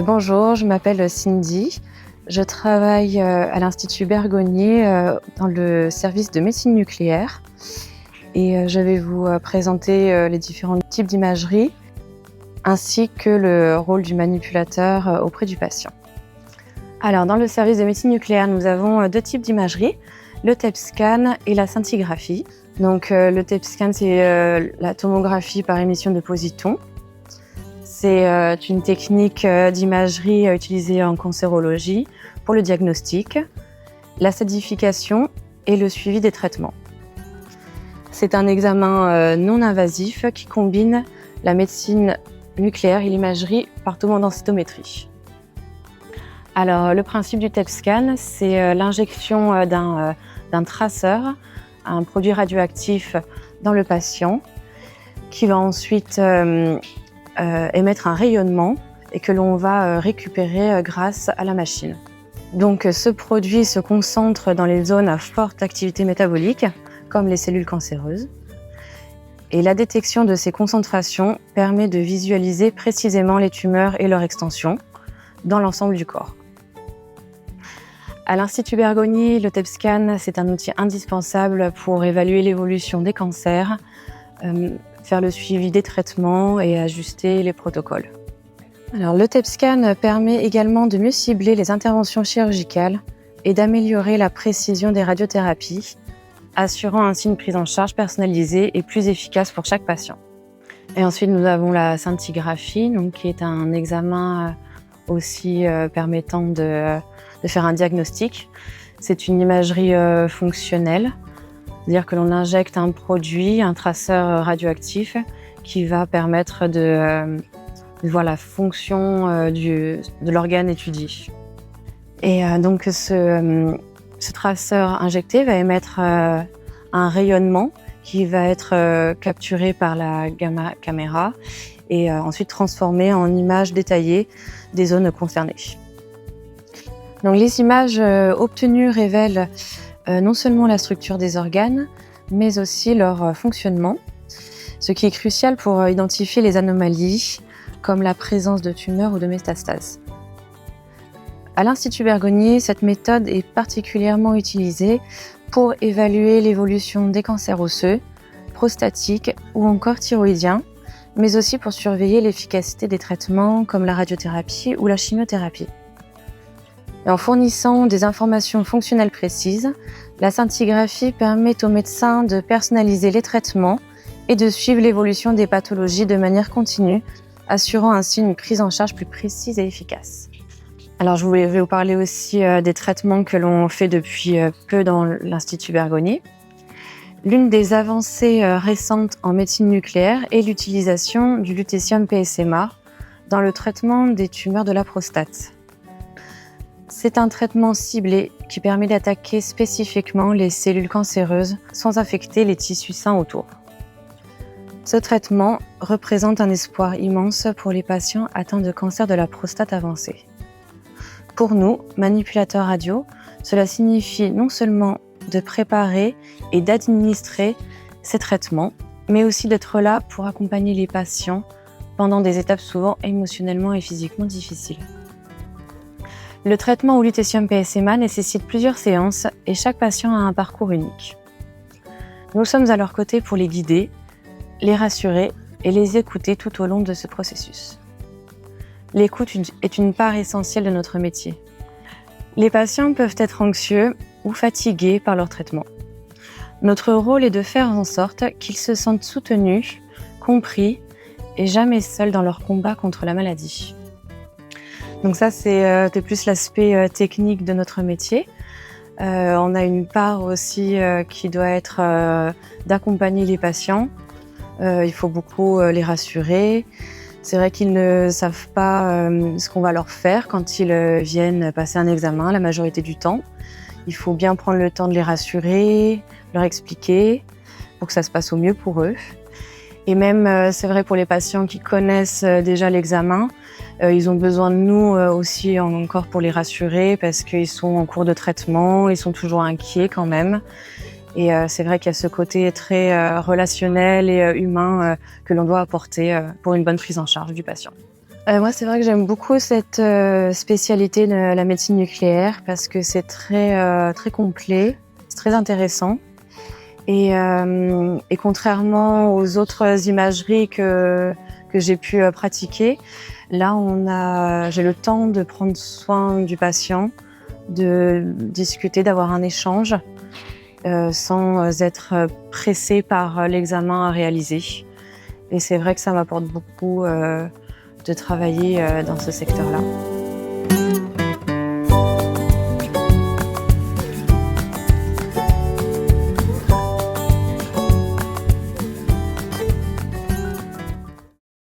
Bonjour, je m'appelle Cindy. Je travaille à l'Institut Bergonié dans le service de médecine nucléaire et je vais vous présenter les différents types d'imagerie ainsi que le rôle du manipulateur auprès du patient. Alors, dans le service de médecine nucléaire, nous avons deux types d'imagerie, le TEP scan et la scintigraphie. Donc, le TEP scan, c'est la tomographie par émission de positons. C'est une technique d'imagerie utilisée en cancérologie pour le diagnostic, la stadification et le suivi des traitements. C'est un examen non invasif qui combine la médecine nucléaire et l'imagerie par tomodensitométrie. Alors, le principe du TEP scan, c'est l'injection d'un traceur, un produit radioactif dans le patient qui va ensuite émettre un rayonnement et que l'on va récupérer grâce à la machine. Donc ce produit se concentre dans les zones à forte activité métabolique, comme les cellules cancéreuses. Et la détection de ces concentrations permet de visualiser précisément les tumeurs et leur extension dans l'ensemble du corps. À l'Institut Bergonié, le TEP scan, c'est un outil indispensable pour évaluer l'évolution des cancers, faire le suivi des traitements et ajuster les protocoles. Alors, le TEP scan permet également de mieux cibler les interventions chirurgicales et d'améliorer la précision des radiothérapies, assurant ainsi une prise en charge personnalisée et plus efficace pour chaque patient. Et ensuite, nous avons la scintigraphie, qui est un examen aussi permettant de faire un diagnostic. C'est une imagerie fonctionnelle. C'est-à-dire que l'on injecte un produit, un traceur radioactif qui va permettre de voir la fonction de l'organe étudié. Et donc ce traceur injecté va émettre un rayonnement qui va être capturé par la gamma caméra et ensuite transformé en images détaillées des zones concernées. Donc les images obtenues révèlent non seulement la structure des organes, mais aussi leur fonctionnement, ce qui est crucial pour identifier les anomalies, comme la présence de tumeurs ou de métastases. À l'Institut Bergonié, cette méthode est particulièrement utilisée pour évaluer l'évolution des cancers osseux, prostatiques ou encore thyroïdiens, mais aussi pour surveiller l'efficacité des traitements comme la radiothérapie ou la chimiothérapie. Et en fournissant des informations fonctionnelles précises, la scintigraphie permet aux médecins de personnaliser les traitements et de suivre l'évolution des pathologies de manière continue, assurant ainsi une prise en charge plus précise et efficace. Alors, je voulais vous parler aussi des traitements que l'on fait depuis peu dans l'Institut Bergonié. L'une des avancées récentes en médecine nucléaire est l'utilisation du lutécium PSMA dans le traitement des tumeurs de la prostate. C'est un traitement ciblé qui permet d'attaquer spécifiquement les cellules cancéreuses sans affecter les tissus sains autour. Ce traitement représente un espoir immense pour les patients atteints de cancer de la prostate avancé. Pour nous, manipulateurs radio, cela signifie non seulement de préparer et d'administrer ces traitements, mais aussi d'être là pour accompagner les patients pendant des étapes souvent émotionnellement et physiquement difficiles. Le traitement au lutécium PSMA nécessite plusieurs séances et chaque patient a un parcours unique. Nous sommes à leur côté pour les guider, les rassurer et les écouter tout au long de ce processus. L'écoute est une part essentielle de notre métier. Les patients peuvent être anxieux ou fatigués par leur traitement. Notre rôle est de faire en sorte qu'ils se sentent soutenus, compris et jamais seuls dans leur combat contre la maladie. Donc ça, c'est plus l'aspect technique de notre métier. On a une part aussi qui doit être d'accompagner les patients. Il faut beaucoup les rassurer. C'est vrai qu'ils ne savent pas ce qu'on va leur faire quand ils viennent passer un examen la majorité du temps. Il faut bien prendre le temps de les rassurer, leur expliquer pour que ça se passe au mieux pour eux. Et même, c'est vrai pour les patients qui connaissent déjà l'examen, ils ont besoin de nous aussi encore pour les rassurer parce qu'ils sont en cours de traitement, ils sont toujours inquiets quand même. Et c'est vrai qu'il y a ce côté très relationnel et humain que l'on doit apporter pour une bonne prise en charge du patient. Moi, c'est vrai que j'aime beaucoup cette spécialité de la médecine nucléaire parce que c'est très complet, c'est très intéressant et contrairement aux autres imageries que j'ai pu pratiquer, là, j'ai le temps de prendre soin du patient, de discuter, d'avoir un échange, sans être pressée par l'examen à réaliser. Et c'est vrai que ça m'apporte beaucoup de travailler dans ce secteur-là.